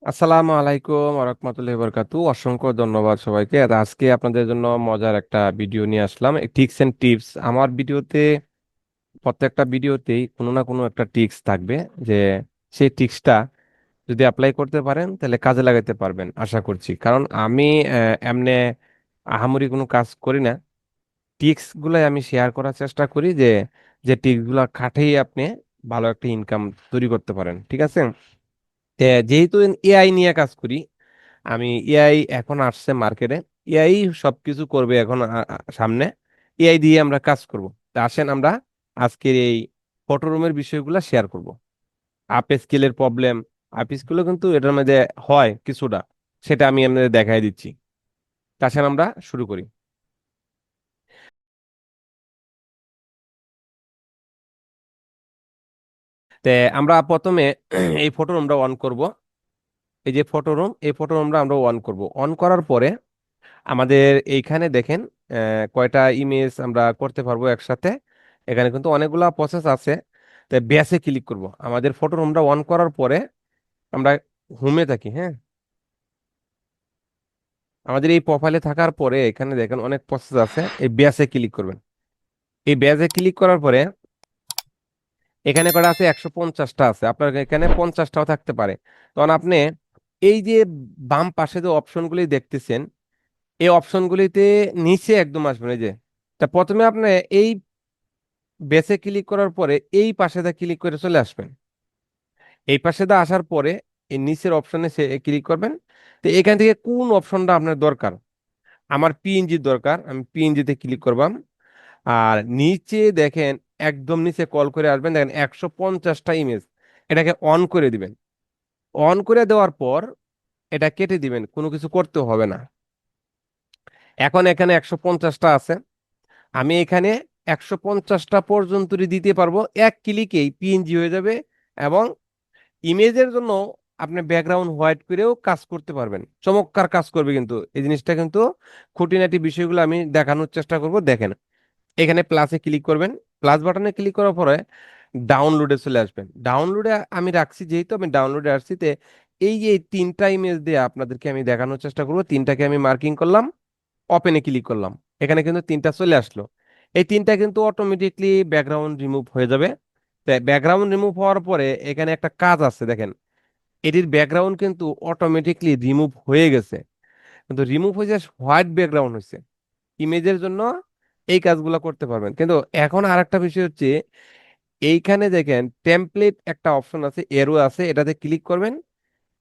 আসসালামু আলাইকুম ওয়া বারাকাতু। অসংখ্য ধন্যবাদ সবাইকে। আর আজকে আপনাদের জন্য মজার একটা ভিডিও নিয়ে আসলাম, টিপস এন্ড টিপস। আমার ভিডিওতে, প্রত্যেকটা ভিডিওতেই কোনো না কোনো একটা টিপস থাকবে, যে সেই টিপসটা যদি অ্যাপ্লাই করতে পারেন তাহলে কাজে লাগাতে পারবেন আশা করছি। কারণ আমি এমনি আহামরি কোনো কাজ করি না। টিপস গুলাই আমি শেয়ার করার চেষ্টা করি, যে যে টিপস গুলা খাটেই আপনি ভালো একটা ইনকাম তৈরি করতে পারেন, ঠিক আছে? যেহেতু এআই নিয়ে কাজ করি আমি, এআই এখন আসছে মার্কেটে, এআই সবকিছু করবে এখন সামনে। এআই দিয়ে আমরা কাজ করব। তা আসেন আমরা আজকের এই ফটো রুমের বিষয়গুলো শেয়ার করব। আপ স্কেলের প্রবলেম, আপ স্কেলও কিন্তু এটার মধ্যে হয় কিছুটা, সেটা আমি আপনাদের দেখাই দিচ্ছি। তা আসেন আমরা শুরু করি। তে আমরা প্রথমে এই ফটো রুমটা অন করব। এই যে ফটো রুম, এই ফটো রুমটা আমরা অন করব। অন করার পরে আমাদের এইখানে দেখেন কয়টা ইমেজ আমরা করতে পারবো একসাথে। এখানে কিন্তু অনেকগুলা প্রসেস আছে। তাই বেসে ক্লিক করব। আমাদের ফটো রুমটা অন করার পরে আমরা হোমে থাকি, হ্যাঁ। আমাদের এই প্রোফাইলে থাকার পরে এখানে দেখেন অনেক প্রসেস আছে, এই বেসে ক্লিক করবেন। এই বেসে ক্লিক করার পরে এখানে কটা আছে, 150টা আছে। আপনার এখানে 50টাও থাকতে পারে। তখন আপনি এই যে বাম পাশে যে অপশনগুলি দেখতেছেন, এই অপশনগুলিতে নিচে একদম আসবেন। এই যে, তা প্রথমে আপনি এই বেসে ক্লিক করার পরে এই পাশে দা ক্লিক করে চলে আসবেন। এই পাশে দা আসার পরে এই নিচের অপশনে সে ক্লিক করবেন। তো এখান থেকে কোন অপশনটা আপনার দরকার? আমার পিএনজি দরকার, আমি পিএনজি তে ক্লিক করবাম। আর নিচে দেখেন, একদম নিচে কল করে আসবেন, দেখেন 150টা ইমেজ। এটাকে অন করে দিবেন। অন করে দেওয়ার পর এটা কেটে দিবেন, কোনো কিছু করতে হবে না। এখন এখানে 150টা আছে, আমি এখানে 150টা পর্যন্তই দিতে পারবো। এক ক্লিকেই পিএনজি হয়ে যাবে। এবং ইমেজের জন্য আপনি ব্যাকগ্রাউন্ড হোয়াইট করেও কাজ করতে পারবেন, চমৎকার কাজ করবে। কিন্তু এই জিনিসটা কিন্তু খুঁটিনাটি বিষয়গুলো আমি দেখানোর চেষ্টা করব। দেখেন, এখানে প্লাসে ক্লিক করবেন। প্লাস বাটনে ক্লিক করার পরে ডাউনলোডে চলে আসবেন। ডাউনলোডে আমি রাখছি, যেহেতু আমি ডাউনলোডে আসছি, তে এই যে এই তিনটা ইমেজ দিয়ে আপনাদেরকে আমি দেখানোর চেষ্টা করব। তিনটাকে আমি মার্কিং করলাম, ওপেনে ক্লিক করলাম। এখানে কিন্তু তিনটা চলে আসলো। এই তিনটা কিন্তু অটোমেটিকলি ব্যাকগ্রাউন্ড রিমুভ হয়ে যাবে। ব্যাকগ্রাউন্ড রিমুভ হওয়ার পরে এখানে একটা কাজ আছে, দেখেন, এটির ব্যাকগ্রাউন্ড কিন্তু অটোমেটিকলি রিমুভ হয়ে গেছে। কিন্তু রিমুভ হয়ে যায়, হোয়াইট ব্যাকগ্রাউন্ড হয়েছে। ইমেজের জন্য এই কাজগুলো করতে পারবেন। কিন্তু এখন আর একটা বিষয় হচ্ছে, এইখানে দেখেন টেমপ্লেট একটা অপশন আছে, এরো আছে, এটাতে ক্লিক করবেন।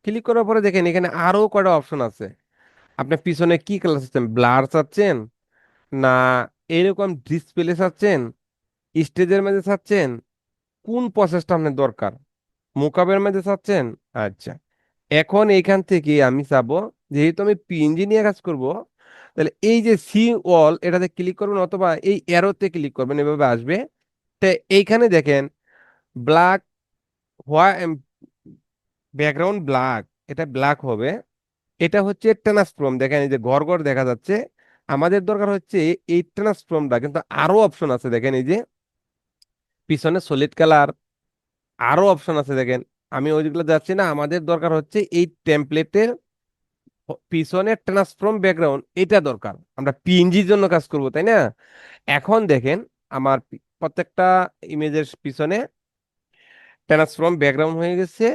ক্লিক করার পরে দেখেন এখানে আরো কয়টা অপশন আছে। আপনি পিছনে কি কালার চাচ্ছেন, ব্লার চাচ্ছেন, না এরকম ডিসপ্লে চাচ্ছেন, স্টেজের মধ্যে চাচ্ছেন, কোন প্রসেসটা আপনার দরকার, মোকাবের মধ্যে চাচ্ছেন? আচ্ছা, এখন এইখান থেকে আমি চাবো, যেহেতু আমি পিএনজি নিয়ে কাজ করব, তাহলে এই যে সি ওয়াল এটাতে ক্লিক করবেন, অথবা এই অ্যারোতে ক্লিক করবেন, এভাবে আসবে। তো এইখানে দেখেন ব্ল্যাক, হোয়াইট, ব্যাকগ্রাউন্ড ব্ল্যাক, এটা ব্ল্যাক হবে। এটা হচ্ছে ট্রান্সফর্ম, দেখেন এই যে ঘর ঘর দেখা যাচ্ছে। আমাদের দরকার হচ্ছে এই ট্রান্সফর্মটা। কিন্তু আরো অপশন আছে, দেখেন এই যে পিছনে সলিড কালার, আরো অপশন আছে দেখেন। আমি ওইগুলো যাচ্ছি না, আমাদের দরকার হচ্ছে এই টেমপ্লেটের পিছনে ট্রান্সফর্ম ব্যাকগ্রাউন্ড, এটা দরকার। আমরা পিএনজির জন্য কাজ করব, তাই না? এখন দেখেন আমার প্রত্যেকটা ইমেজের পিছনে ট্রান্সফর্ম ব্যাকগ্রাউন্ড হয়ে গেছে,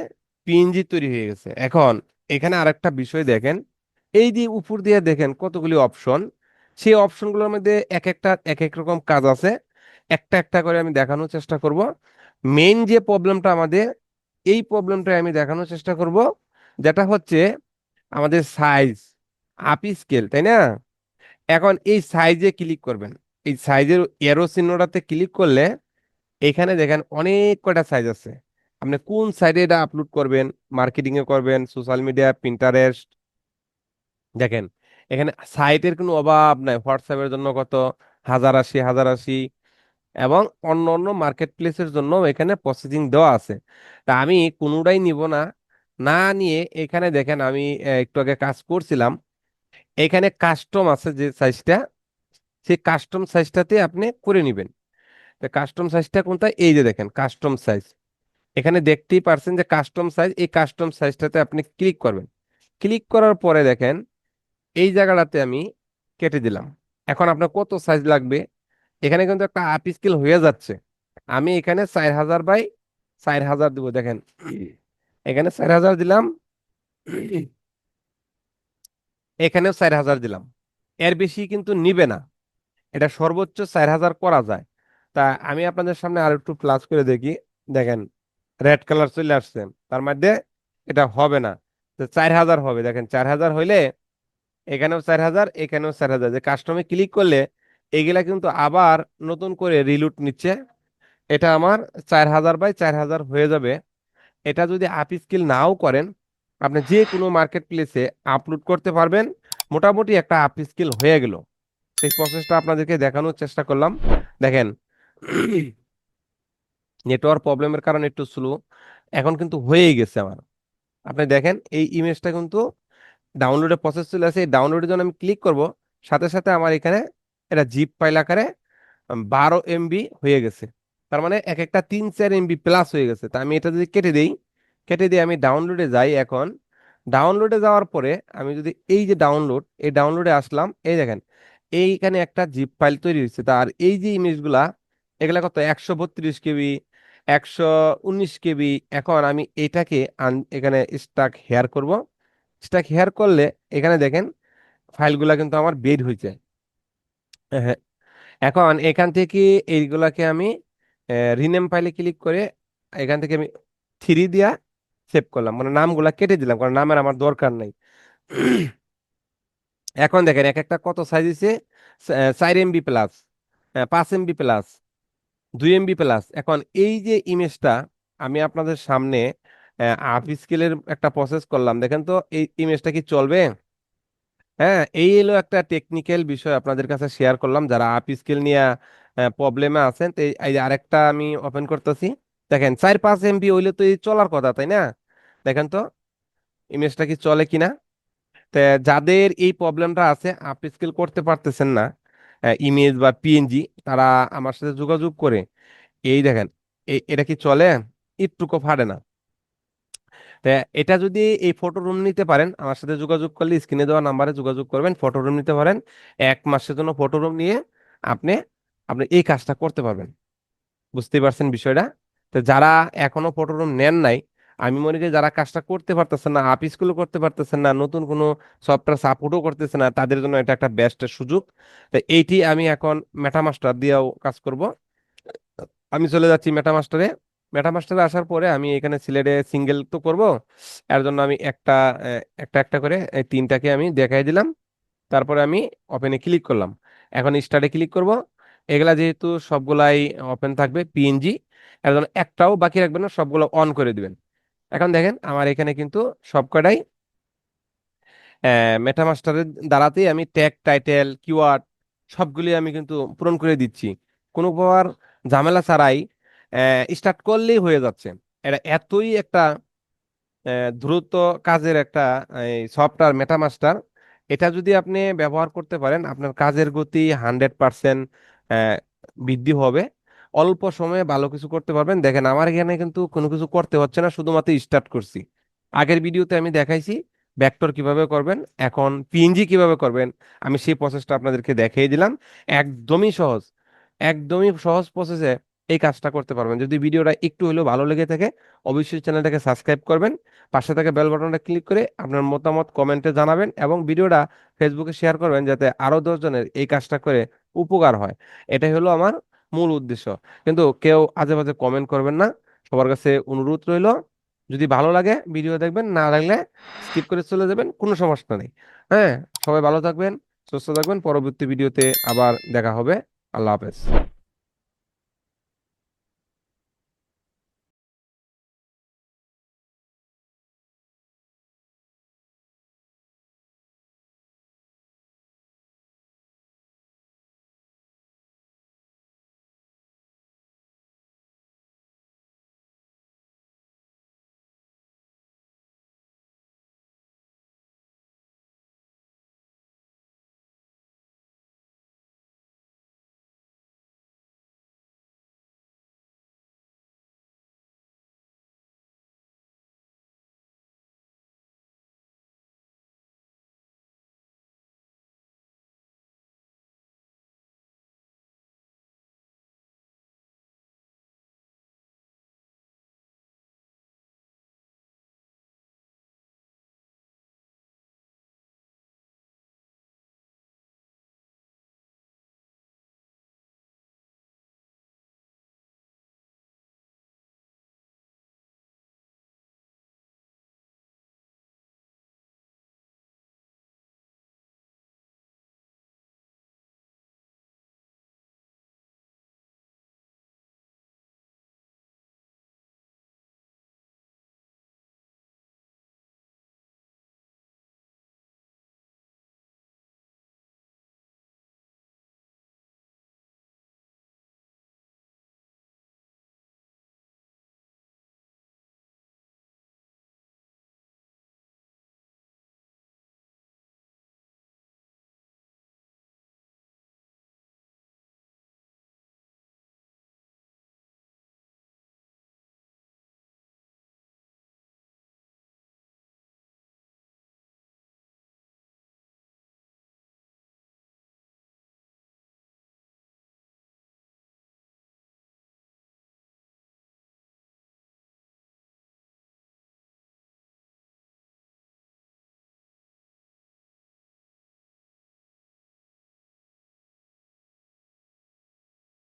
পিএনজি তৈরি হয়ে গেছে। এখন এখানে আরেকটা বিষয় দেখেন, এই যে উপর দিয়ে দেখেন কতগুলি অপশন। সেই অপশনগুলোর মধ্যে এক একটা এক এক রকম কাজ আছে। একটা একটা করে আমি দেখানোর চেষ্টা করব। মেইন যে প্রবলেমটা আমাদের, এই প্রবলেমটা আমি দেখানোর চেষ্টা করব, যেটা হচ্ছে আমাদের সাইজ, আপ স্কেল, তাই না? এখন এই সাইজে ক্লিক করবেন। এই সাইজের এরো চিহ্নটাতে ক্লিক করলে এখানে দেখেন অনেক কয়টা সাইজ আছে। আপনি কোন সাইডে এটা আপলোড করবেন, মার্কেটিং এ করবেন, সোশ্যাল মিডিয়া, পিন্টারেস্ট, দেখেন এখানে সাইটের কোনো অভাব নাই। হোয়াটসঅ্যাপের জন্য কত, 1080, 1080, এবং অন্য অন্য মার্কেট প্লেসের জন্য এখানে প্রসেসিং দেওয়া আছে। তা আমি কোনোটাই নিব না। না নিয়ে এখানে দেখেন আমি একটু আগে কাজ করছিলাম, এখানে কাস্টম আছে যে সাইজটা, সেই কাস্টম সাইজটাতে আপনি করে নেবেন। তো কাস্টম সাইজটা কোনটা, এই যে দেখেন কাস্টম সাইজ, এখানে দেখতেই পারছেন যে কাস্টম সাইজ, এই কাস্টম সাইজটাতে আপনি ক্লিক করবেন। ক্লিক করার পরে দেখেন এই জায়গাটাতে আমি কেটে দিলাম। এখন আপনার কত সাইজ লাগবে, এখানে কিন্তু একটা আপ স্কেল হয়ে যাচ্ছে। আমি এখানে 4000 বাই 4000 দিব, দেখেন এখানে 4000 দিলাম, এখানেও 4000 দিলাম। এর বেশি কিন্তু নিবে না, এটা সর্বোচ্চ 4000 করা যায়। তা আমি আপনাদের সামনে আর একটু প্লাস করে দেখি, দেখেন রেড কালার চলে আসছে, তার মধ্যে এটা হবে না। তো 4000 হবে, দেখেন 4000 হইলে এখানেও 4000, এখানেও 4000, যে কাস্টমে ক্লিক করলে এগুলা কিন্তু আবার নতুন করে রিলুট নিচ্ছে। এটা আমার 4000 বাই 4000 হয়ে যাবে। এটা যদি আপ স্কিল নাও করেন, আপনি যে কোনো মার্কেট প্লেসে আপলোড করতে পারবেন। মোটামুটি একটা আপ স্কিল হয়ে গেল। সেই প্রসেসটা আপনাদেরকে দেখানোর চেষ্টা করলাম। দেখেন নেটওয়ার্ক প্রবলেমের কারণে একটু স্লো, এখন কিন্তু হয়েই গেছে আমার। আপনি দেখেন এই ইমেজটা কিন্তু ডাউনলোডের প্রসেস চলে আসে, এই ডাউনলোডের জন্য আমি ক্লিক করব, সাথে সাথে আমার এখানে এটা জিপ ফাইল আকারে 12 MB হয়ে গেছে। তার মানে এক একটা 3-4 MB প্লাস হয়ে গেছে। তা আমি এটা যদি কেটে দিই, কেটে দিয়ে আমি ডাউনলোডে যাই। এখন ডাউনলোডে যাওয়ার পরে আমি যদি এই যে ডাউনলোড, এই ডাউনলোডে আসলাম, এই দেখেন এইখানে একটা জিপ ফাইল তৈরি হয়েছে। তার এই যে ইমেজগুলা, এগুলা কত, 132 KB, 119 KB। এখন আমি এটাকে এখানে স্টাক হেয়ার করব। স্টাক হেয়ার করলে এখানে দেখেন ফাইলগুলা কিন্তু আমার বের হয়েছে। হ্যাঁ, এখন এখান থেকে এইগুলাকে আমি রিনেম ফাইলে ক্লিক করে এখান থেকে আমি 3 দিয়া সেভ করলাম, মানে নামগুলা কেটে দিলাম, কারণ নামের আমার দরকার নাই। এখন দেখেন এক একটা কত সাইজ দিছে, 4 MB plus, 5 MB plus, 2 MB plus. এখন এই যে ইমেজটা আমি আপনাদের সামনে আপ স্কেলের একটা প্রসেস করলাম, দেখেন তো এই ইমেজটা কি চলবে? হ্যাঁ, এই হলো একটা টেকনিক্যাল বিষয় আপনাদের কাছে শেয়ার করলাম, যারা আপ স্কিল নিয়ে প্রবলেমে আছেন। তো এই যে আরেকটা আমি ওপেন করতেছি, দেখেন 4-5 MB হইলে তো এই চলার কথা, তাই না? দেখেন তো ইমেজটা কি চলে কিনা। তো যাদের এই প্রবলেমটা আছে, আপ স্কিল করতে পারতেছেন না ইমেজ বা পিএনজি, তারা আমার সাথে যোগাযোগ করে এই দেখেন এটা কি চলে, একটুকু ফাটে না। তা এটা যদি এই ফটো রুম নিতে পারেন, আমার সাথে যোগাযোগ করলে স্ক্রিনে দেওয়া নাম্বারে যোগাযোগ করবেন, ফটো রুম নিতে পারেন। 1 মাসের জন্য ফটো রুম নিয়ে আপনি আপনি এই কাজটা করতে পারবেন। বুঝতেই পারছেন বিষয়টা? তো যারা এখনো ফটো রুম নেন নাই, আমি মনে করি যারা কাজটা করতে পারতেছেন না, আপ স্কুলও করতে পারতেছেন না, নতুন কোনো সফটওয়্যার সাপোর্টও করতেছে না, তাদের জন্য এটা একটা বেস্ট সুযোগ। তো এইটি আমি এখন মেটামাস্টার দিয়েও কাজ করব। আমি চলে যাচ্ছি মেটামাস্টারে। মেটামাস্টারে আসার পরে আমি এখানে সিলেটে সিঙ্গেল তো করব, এর জন্য আমি একটা একটা করে এই তিনটাকে আমি দেখাই দিলাম। তারপরে আমি ওপেনে ক্লিক করলাম। এখন স্টার্টে ক্লিক করব। এগুলা যেহেতু সবগুলাই ওপেন থাকবে পিএনজি, এর জন্য একটাও বাকি রাখবেন না, সবগুলো অন করে দিবেন। এখন দেখেন আমার এখানে কিন্তু সবকটাই মেটামাস্টারের দ্বারাতেই আমি ট্যাগ, টাইটেল, কিওয়ার্ড সবগুলি আমি কিন্তু পূরণ করে দিচ্ছি, কোনো প্রকার ঝামেলা ছাড়াই। স্টার্ট করলেই হয়ে যাচ্ছে। এটা এতই একটা দ্রুত কাজের একটা সফটওয়্যার মেটামাস্টার। এটা যদি আপনি ব্যবহার করতে পারেন, আপনার কাজের গতি 100% বৃদ্ধি হবে। অল্প সময়ে ভালো কিছু করতে পারবেন। দেখেন আমার এখানে কিন্তু কোনো কিছু করতে হচ্ছে না, শুধুমাত্র স্টার্ট করছি। আগের ভিডিওতে আমি দেখাইছি ভেক্টর কিভাবে করবেন, এখন পিএনজি কিভাবে করবেন, আমি সেই প্রসেসটা আপনাদেরকে দেখিয়ে দিলাম। একদমই সহজ, একদমই সহজ প্রসেসে এই কাজটা করতে পারবেন। যদি ভিডিওটা একটু হলেও ভালো লেগে থাকে, অবশ্যই চ্যানেলটাকে সাবস্ক্রাইব করবেন, পাশে থাকা বেল বাটনটা ক্লিক করে আপনার মতামত কমেন্টে জানাবেন, এবং ভিডিওটা ফেসবুকে শেয়ার করবেন যাতে আরো 10 জনের এই কাজটা করে উপকার হয়। এটাই হলো আমার মূল উদ্দেশ্য। কিন্তু কেউ আজে বাজে কমেন্ট করবেন না, সবার কাছে অনুরোধ রইল। যদি ভালো লাগে ভিডিও দেখবেন, না লাগলে স্কিপ করে চলে যাবেন, কোনো সমস্যা নেই। হ্যাঁ, সবাই ভালো থাকবেন, সুস্থ থাকবেন। পরবর্তী ভিডিওতে আবার দেখা হবে। আল্লাহ হাফেজ।